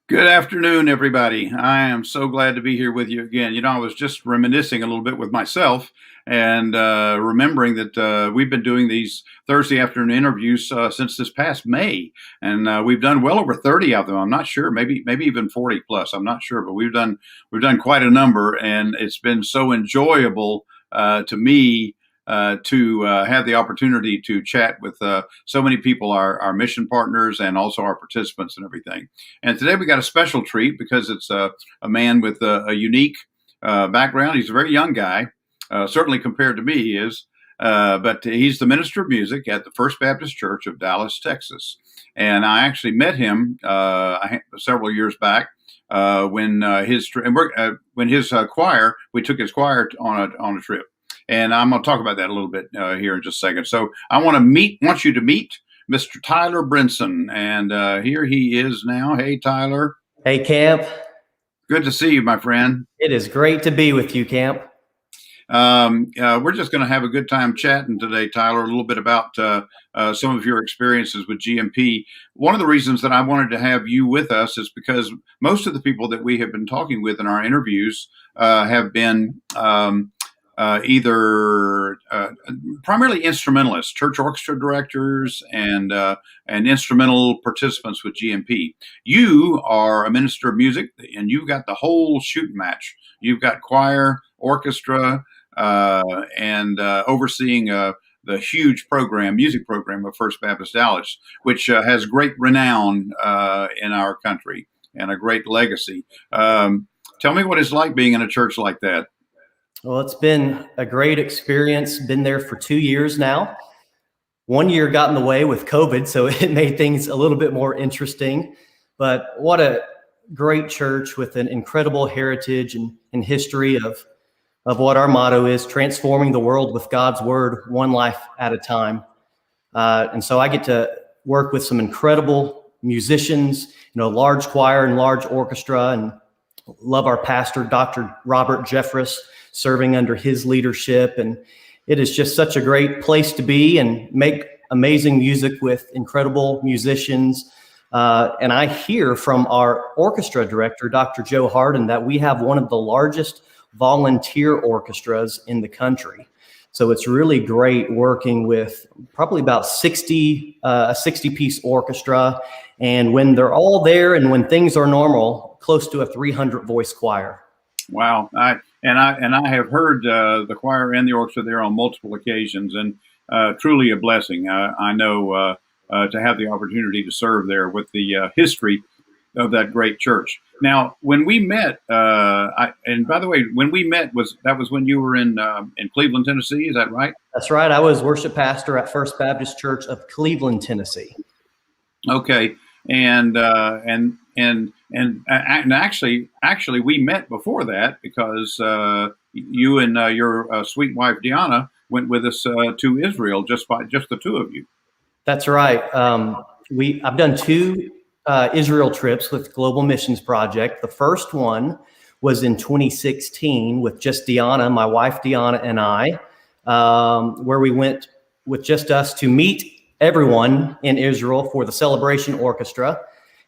Good afternoon, everybody. I am so glad to be here with you again. I was just reminiscing a little bit with myself and remembering that we've been doing these Thursday afternoon interviews since this past May, and we've done well over 30 of them. I'm not sure, maybe even 40 plus. I'm not sure, but we've done quite a number, and it's been so enjoyable to me to have the opportunity to chat with so many people, our mission partners, and also our participants and everything. And today we got a special treat because it's a man with a unique background. He's a very young guy, certainly compared to me, he is. But he's the minister of music at the First Baptist Church of Dallas, Texas. And I actually met him several years back when his choir, we took his choir on a trip. And I'm going to talk about that a little bit here in just a second. So I want you to meet Mr. Tyler Brinson. And here he is now. Hey, Tyler. Hey, Camp. Good to see you, my friend. It is great to be with you, Camp. We're just going to have a good time chatting today, Tyler, a little bit about some of your experiences with GMP. One of the reasons that I wanted to have you with us is because most of the people that we have been talking with in our interviews have been either primarily instrumentalists, church orchestra directors, and instrumental participants with GMP. You are a minister of music, and you've got the whole shooting match. You've got choir, orchestra, and overseeing the huge music program of First Baptist Dallas, which has great renown in our country and a great legacy. Tell me what it's like being in a church like that. Well, it's been a great experience. Been there for 2 years now. 1 year got in the way with COVID, so it made things a little bit more interesting. But what a great church with an incredible heritage and history of what our motto is, transforming the world with God's word, one life at a time. And so I get to work with some incredible musicians, large choir and large orchestra, and love our pastor, Dr. Robert Jeffress, serving under his leadership. And it is just such a great place to be and make amazing music with incredible musicians. And I hear from our orchestra director, Dr. Joe Harden, that we have one of the largest volunteer orchestras in the country. So it's really great working with probably about a 60-piece orchestra. And when they're all there and when things are normal, close to a 300-voice choir. Wow. I have heard the choir and the orchestra there on multiple occasions, and truly a blessing. I know to have the opportunity to serve there with the history of that great church. Now, when we met, and by the way, when we met was when you were in Cleveland, Tennessee. Is that right? That's right. I was worship pastor at First Baptist Church of Cleveland, Tennessee. Okay, and actually, we met before that because you and your sweet wife Deanna went with us to Israel, just the two of you. That's right. I've done 2 Israel trips with Global Missions Project. The first one was in 2016 with just Deanna, my wife Deanna, and I, where we went with just us to meet everyone in Israel for the Celebration Orchestra.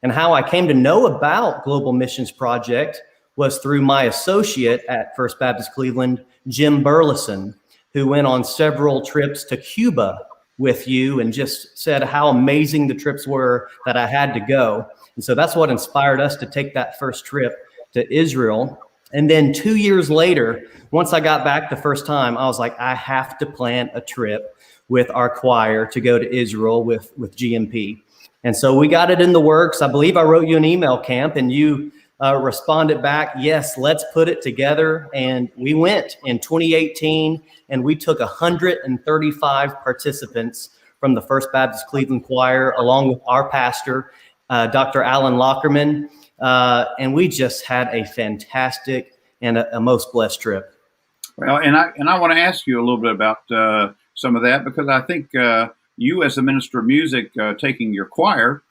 And how I came to know about Global Missions Project was through my associate at First Baptist Cleveland, Jim Burleson, who went on several trips to Cuba with you and just said how amazing the trips were that I had to go. And so that's what inspired us to take that first trip to Israel. And then 2 years later, once I got back the first time, I was like, I have to plan a trip with our choir to go to Israel with GMP. And so we got it in the works. I believe I wrote you an email, Camp, and you responded back, yes, let's put it together. And we went in 2018, and we took 135 participants from the First Baptist Cleveland Choir, along with our pastor, Dr. Alan Lockerman. And we just had a fantastic and a most blessed trip. Well, and I want to ask you a little bit about some of that, because I think you, as a minister of music, taking your choir,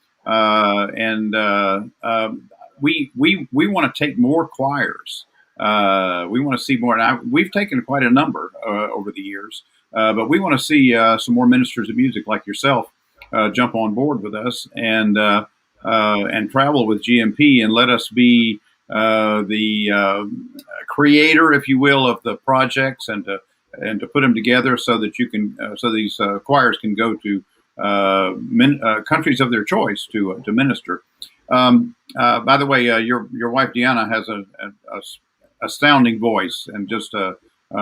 we want to take more choirs. We want to see more. And we've taken quite a number over the years, but we want to see some more ministers of music like yourself jump on board with us. And and travel with GMP and let us be the creator, if you will, of the projects, and to put them together so that you can so these choirs can go to countries of their choice to minister. By the way, your wife Deanna has a astounding voice, and just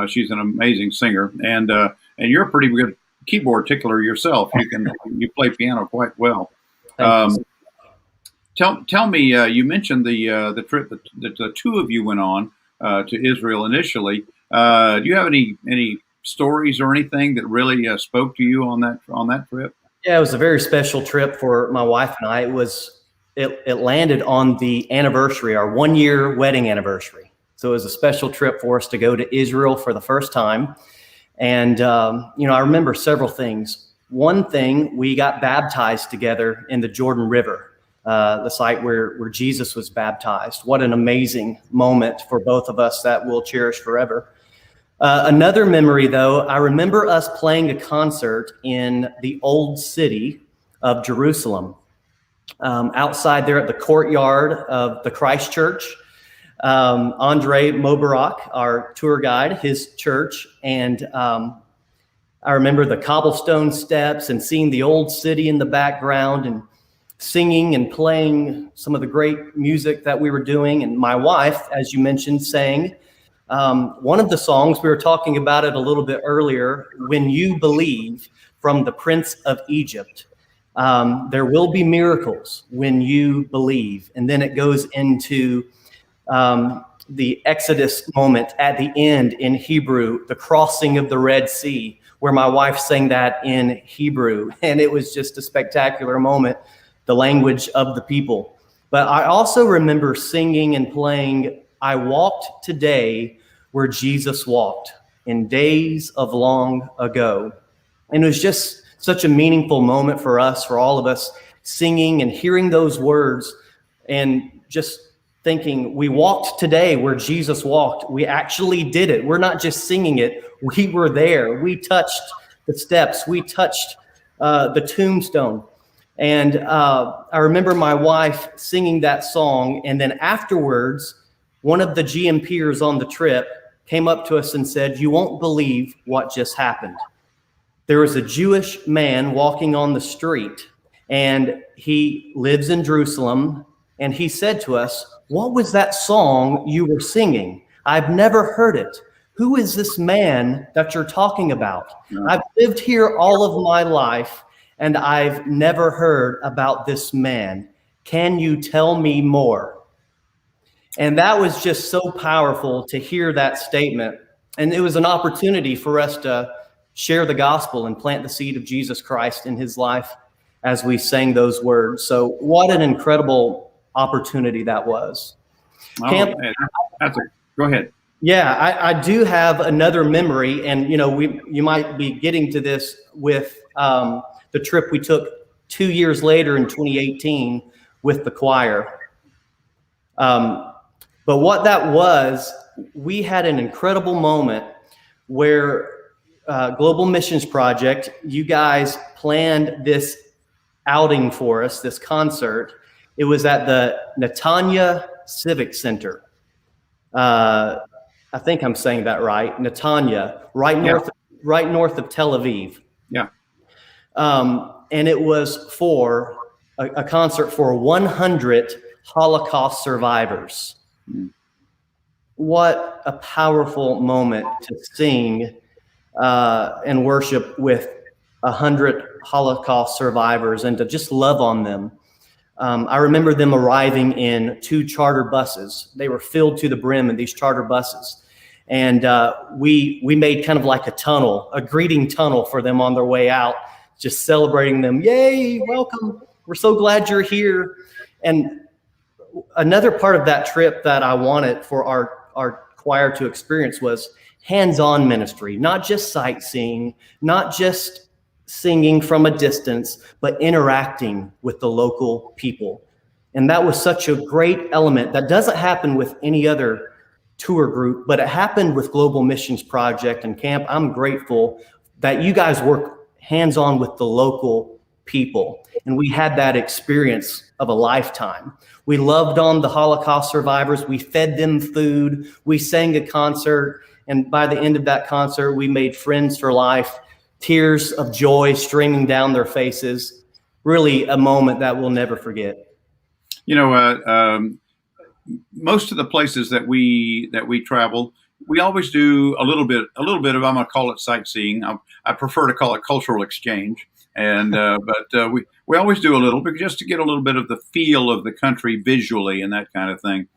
she's an amazing singer, and you're a pretty good keyboard tickler yourself. You play piano quite well. Tell me, you mentioned the trip that the two of you went on to Israel initially. Do you have any stories or anything that really spoke to you on that trip? Yeah, it was a very special trip for my wife and I. It landed on the anniversary, our 1-year wedding anniversary. So it was a special trip for us to go to Israel for the first time. And, I remember several things. One thing, we got baptized together in the Jordan River, the site where Jesus was baptized. What an amazing moment for both of us that we'll cherish forever. Another memory, though, I remember us playing a concert in the old city of Jerusalem, outside there at the courtyard of the Christ Church. Andre Mobarak, our tour guide, his church, and I remember the cobblestone steps and seeing the old city in the background and singing and playing some of the great music that we were doing. And my wife, as you mentioned, sang one of the songs. We were talking about it a little bit earlier, When You Believe, from the Prince of Egypt. There will be miracles when you believe. And then it goes into the Exodus moment at the end in Hebrew, the crossing of the Red Sea, where my wife sang that in Hebrew. And it was just a spectacular moment, the language of the people. But I also remember singing and playing, I Walked Today Where Jesus Walked in Days of Long Ago. And it was just such a meaningful moment for us, for all of us, singing and hearing those words and just thinking, we walked today where Jesus walked. We actually did it. We're not just singing it. We were there. We touched the steps. We touched the tombstone. And I remember my wife singing that song. And then afterwards, one of the GMPers on the trip came up to us and said, you won't believe what just happened. There was a Jewish man walking on the street, and he lives in Jerusalem. And he said to us, what was that song you were singing? I've never heard it. Who is this man that you're talking about? Yeah. I've lived here all of my life, and I've never heard about this man. Can you tell me more? And that was just so powerful to hear that statement. And it was an opportunity for us to share the gospel and plant the seed of Jesus Christ in his life as we sang those words. So what an incredible opportunity that was. Oh, Camp, go ahead. Yeah, I do have another memory, and you might be getting to this with the trip we took 2 years later in 2018 with the choir. But what that was, we had an incredible moment where Global Missions Project, you guys planned this outing for us, this concert. It was at the Netanya Civic Center. I think I'm saying that right. Netanya, right north of Tel Aviv. Yeah. And it was for a concert for 100 Holocaust survivors. Mm. What a powerful moment to sing and worship with 100 Holocaust survivors and to just love on them. I remember them arriving in 2 charter buses. They were filled to the brim in these charter buses. And we made kind of like a greeting tunnel for them on their way out, just celebrating them. Yay, welcome. We're so glad you're here. And another part of that trip that I wanted for our choir to experience was hands-on ministry, not just sightseeing, not just singing from a distance, but interacting with the local people. And that was such a great element that doesn't happen with any other tour group, but it happened with Global Missions Project and Camp. I'm grateful that you guys work hands-on with the local people. And we had that experience of a lifetime. We loved on the Holocaust survivors. We fed them food. We sang a concert. And by the end of that concert, we made friends for life, tears of joy streaming down their faces. Really a moment that we'll never forget. You know, most of the places that we travel, we always do a little bit of, I'm going to call it sightseeing. I prefer to call it cultural exchange. And but we always do a little bit just to get a little bit of the feel of the country visually and that kind of thing.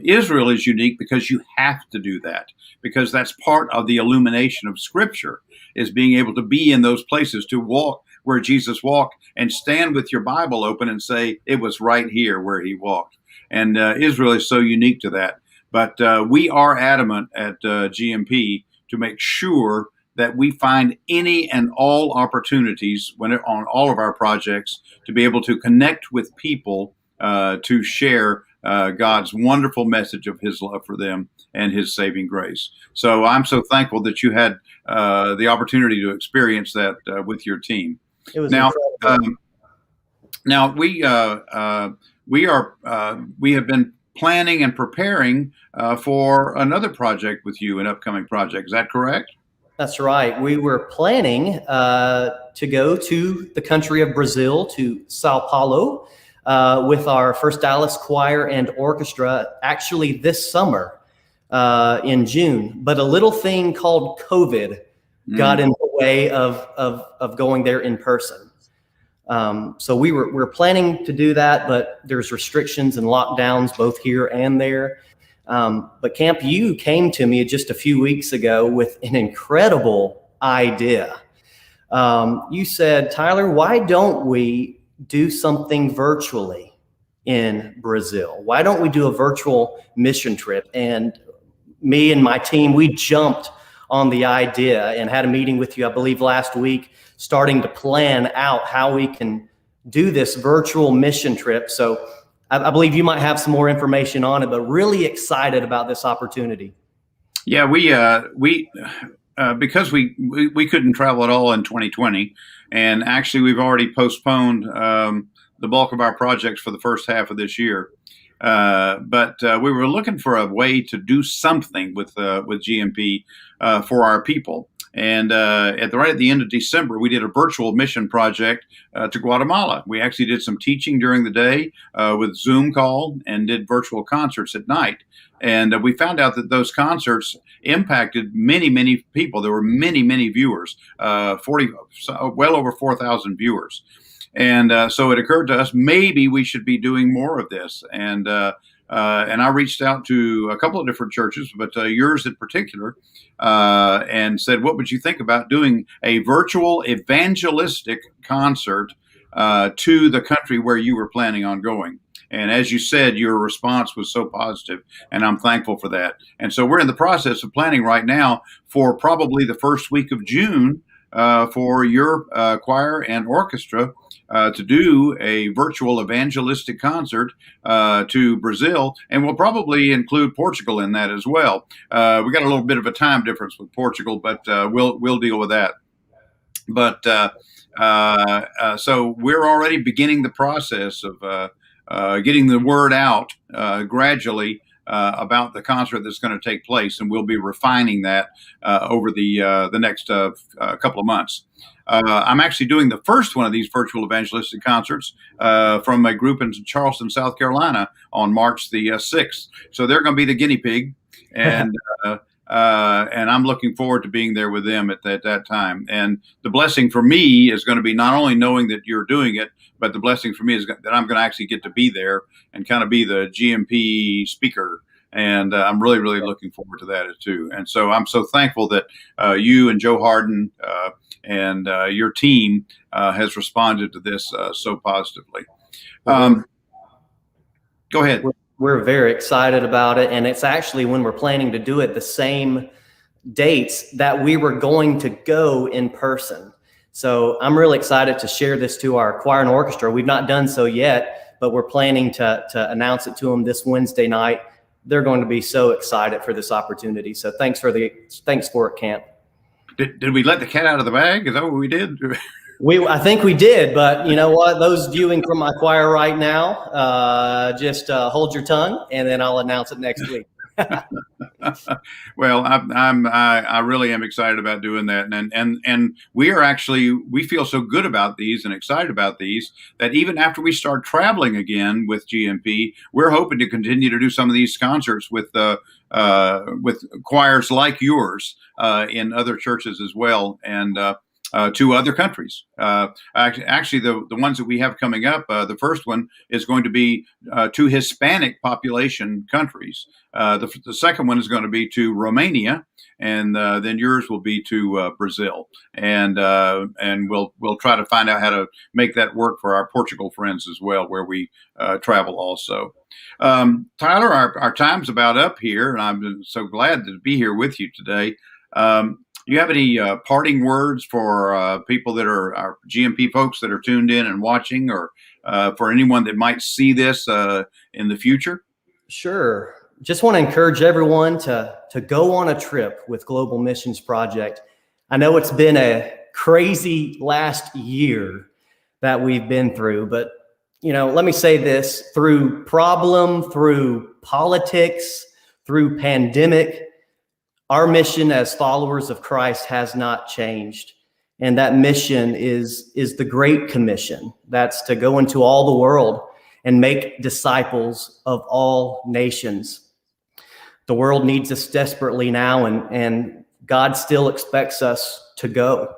Israel is unique because you have to do that, because that's part of the illumination of Scripture, is being able to be in those places, to walk where Jesus walked and stand with your Bible open and say, it was right here where he walked. And Israel is so unique to that. But we are adamant at GMP to make sure that we find any and all opportunities on all of our projects to be able to connect with people, to share God's wonderful message of his love for them and his saving grace. So I'm so thankful that you had the opportunity to experience that with your team. It was now, incredible. Now we have been planning and preparing for another project with you, an upcoming project. Is that correct? That's right. We were planning to go to the country of Brazil, to Sao Paulo, with our First Dallas Choir and Orchestra, actually this summer in June. But a little thing called COVID got in the way of going there in person. So we're planning to do that, but there's restrictions and lockdowns both here and there. But Camp, you came to me just a few weeks ago with an incredible idea. You said, Tyler, why don't we do something virtually in Brazil? Why don't we do a virtual mission trip? And me and my team, we jumped on the idea and had a meeting with you, I believe, last week, starting to plan out how we can do this virtual mission trip. So I believe you might have some more information on it, but really excited about this opportunity. Yeah, we because we couldn't travel at all in 2020, and actually we've already postponed the bulk of our projects for the first half of this year. But we were looking for a way to do something with GMP for our people. And right at the end of December, we did a virtual mission project to Guatemala. We actually did some teaching during the day with Zoom call and did virtual concerts at night. And we found out that those concerts impacted many, many people. There were many, many viewers, well over 4,000 viewers. And so it occurred to us, maybe we should be doing more of this. And I reached out to a couple of different churches, but yours in particular, and said, what would you think about doing a virtual evangelistic concert to the country where you were planning on going? And as you said, your response was so positive, and I'm thankful for that. And so we're in the process of planning right now for probably the first week of June for your choir and orchestra to do a virtual evangelistic concert to Brazil, and we'll probably include Portugal in that as well. We got a little bit of a time difference with Portugal, but we'll deal with that. But so we're already beginning the process of getting the word out gradually about the concert that's going to take place, and we'll be refining that over the next couple of months. I'm actually doing the first one of these virtual evangelistic concerts from a group in Charleston, South Carolina on March the 6th. So they're going to be the guinea pig, and I'm looking forward to being there with them at that time. And the blessing for me is going to be not only knowing that you're doing it, but the blessing for me is that I'm going to actually get to be there and kind of be the GMP speaker. And I'm really, really looking forward to that too. And so I'm so thankful that you and Joe Harden and your team has responded to this so positively. Go ahead. We're very excited about it. And it's actually, when we're planning to do it, the same dates that we were going to go in person. So I'm really excited to share this to our choir and orchestra. We've not done so yet, but we're planning to announce it to them this Wednesday night. They're going to be so excited for this opportunity. So thanks for it, Camp. Did we let the cat out of the bag? Is that what we did? I think we did, but you know what? Those viewing from my choir right now, just hold your tongue, and then I'll announce it next week. Well, I really am excited about doing that, and we feel so good about these and excited about these that even after we start traveling again with GMP, we're hoping to continue to do some of these concerts with choirs like yours in other churches as well, and to other countries. Actually, the ones that we have coming up, the first one is going to be to Hispanic population countries. The second one is going to be to Romania, and then yours will be to Brazil. And we'll try to find out how to make that work for our Portugal friends as well, where we travel also. Tyler, our time's about up here, and I'm so glad to be here with you today. Do you have any parting words for people that are our GMP folks that are tuned in and watching, or for anyone that might see this in the future? Sure. Just want to encourage everyone to go on a trip with Global Missions Project. I know it's been a crazy last year that we've been through, but let me say this: through politics, through pandemic, our mission as followers of Christ has not changed. And that mission is the Great Commission. That's to go into all the world and make disciples of all nations. The world needs us desperately now, and God still expects us to go.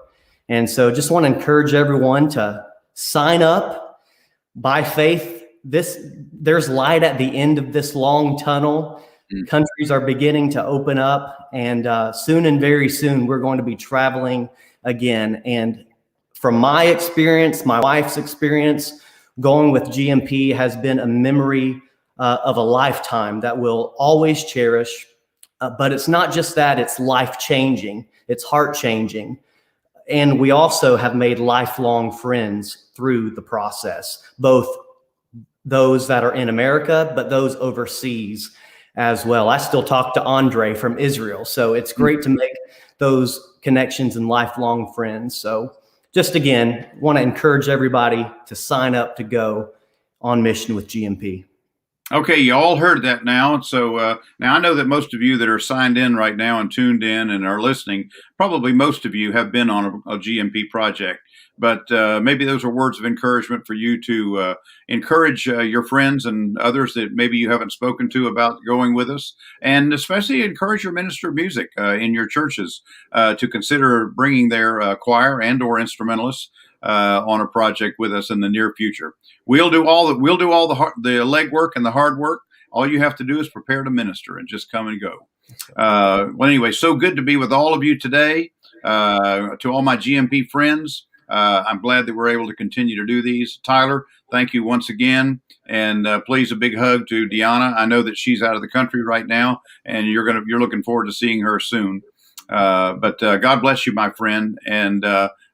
And so just want to encourage everyone to sign up by faith. There's light at the end of this long tunnel. Countries are beginning to open up, and soon and very soon we're going to be traveling again. And from my experience, my wife's experience, going with GMP has been a memory of a lifetime that we'll always cherish. But it's not just that, it's life-changing, it's heart-changing. And we also have made lifelong friends through the process, both those that are in America, but those overseas as well. I still talk to Andre from Israel, so it's great to make those connections and lifelong friends. So just again, want to encourage everybody to sign up to go on mission with GMP. Okay, you all heard that now. So now I know that most of you that are signed in right now and tuned in and are listening, probably most of you have been on a GMP project. But maybe those are words of encouragement for you to encourage your friends and others that maybe you haven't spoken to about going with us, and especially encourage your minister of music in your churches to consider bringing their choir and or instrumentalists on a project with us in the near future. We'll do all the legwork and the hard work. All you have to do is prepare to minister and just come and go. Well, anyway, so good to be with all of you today. To all my GMP friends, I'm glad that we're able to continue to do these. Tyler, thank you once again, and please a big hug to Deanna. I know that she's out of the country right now, and you're looking forward to seeing her soon. But God bless you, my friend, and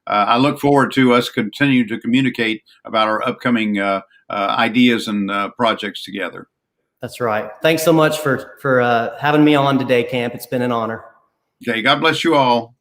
I look forward to us continuing to communicate about our upcoming ideas and projects together. That's right. Thanks so much for having me on today, Camp. It's been an honor. Okay, God bless you all.